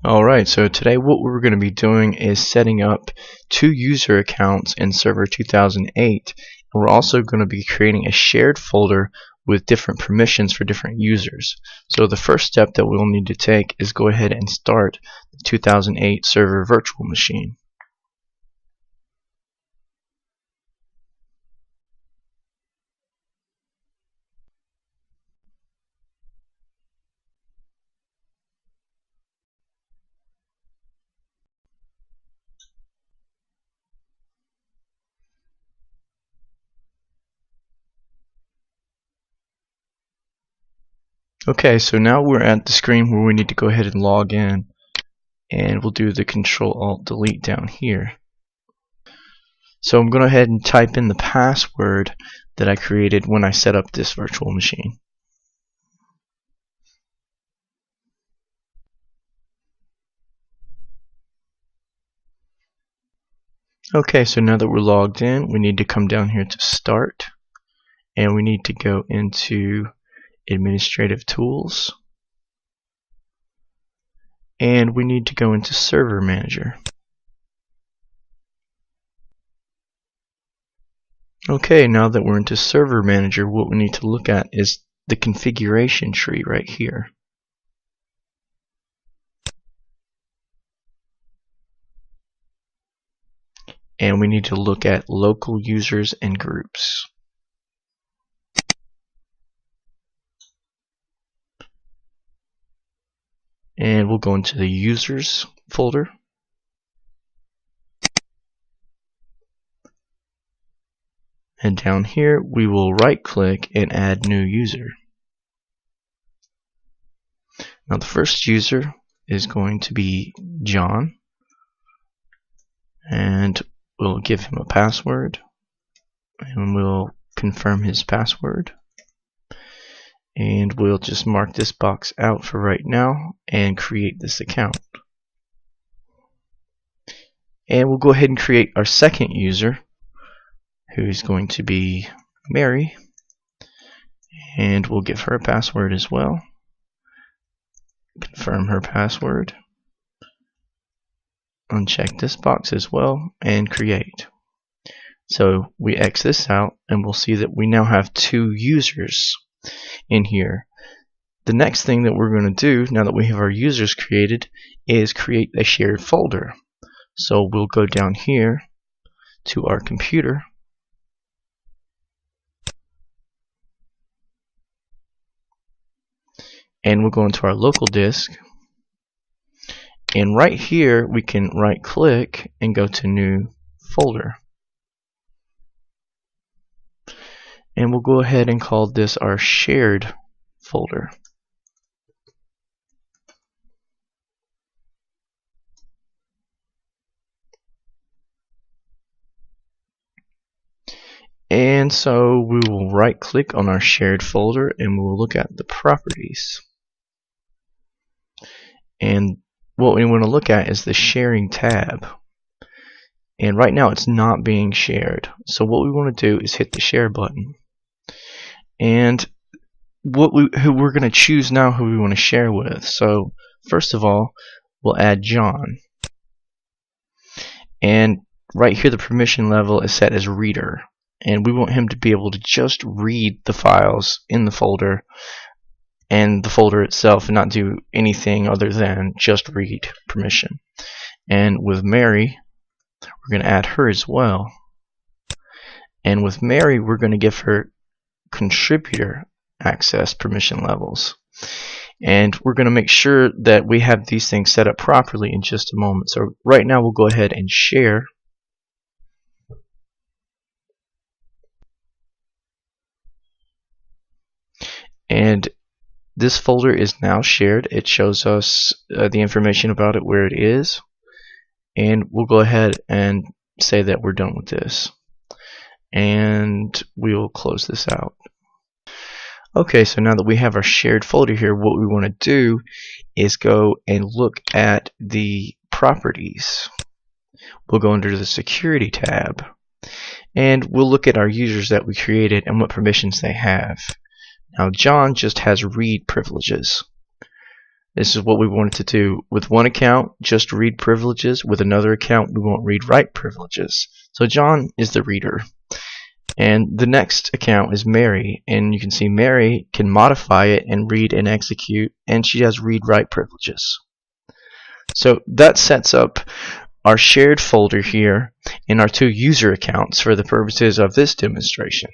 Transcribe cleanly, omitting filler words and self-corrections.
Alright, so today what we're going to be doing is setting up two user accounts in Server 2008, and we're also going to be creating a shared folder with different permissions for different users. So the first step that we'll need to take is go ahead and start the 2008 Server virtual machine. Okay, so now we're at the screen where we need to go ahead and log in, and we'll do the Control-Alt-Delete down here. So I'm going to go ahead and type in the password that I created when I set up this virtual machine. Okay, so now that we're logged in, we need to come down here to Start, and we need to go into Administrative Tools, and we need to go into Server Manager. Okay, now that we're into Server Manager, what we need to look at is the configuration tree right here. And we need to look at local users and groups. And we'll go into the users folder. And down here we will right click and add new user. Now the first user is going to be John, and we'll give him a password, and we'll confirm his password, and we'll just mark this box out for right now and create this account. And we'll go ahead and create our second user, who's going to be Mary, and we'll give her a password as well, confirm her password, uncheck this box as well, and create. So we X this out, and we'll see that we now have two users in here. The next thing that we're going to do, now that we have our users created, is create a shared folder. So we'll go down here to our computer, and we'll go into our local disk, and right here we can right click and go to new folder, and we'll go ahead and call this our shared folder. And so we will right click on our shared folder and we'll look at the properties. And what we want to look at is the sharing tab. And right now it's not being shared. So what we want to do is hit the share button. And who we're going to choose now who we want to share with. So first of all, we'll add John. And right here the permission level is set as reader. And we want him to be able to just read the files in the folder and the folder itself and not do anything other than just read permission. And with Mary, we're going to add her as well. And with Mary, we're going to give her contributor access permission levels. And we're going to make sure that we have these things set up properly in just a moment. So right now we'll go ahead and share. And this folder is now shared. It shows us the information about it, where it is, and we'll go ahead and say that we're done with this, and we'll close this out. Okay, so now that we have our shared folder here, what we want to do is go and look at the properties. We'll go under the security tab, and we'll look at our users that we created and what permissions they have. Now John just has read privileges. This is what we wanted to do. With one account, just read privileges. With another account, we want read-write privileges. So John is the reader. And the next account is Mary, and you can see Mary can modify it and read and execute, and she has read-write privileges. So that sets up our shared folder here in our two user accounts for the purposes of this demonstration.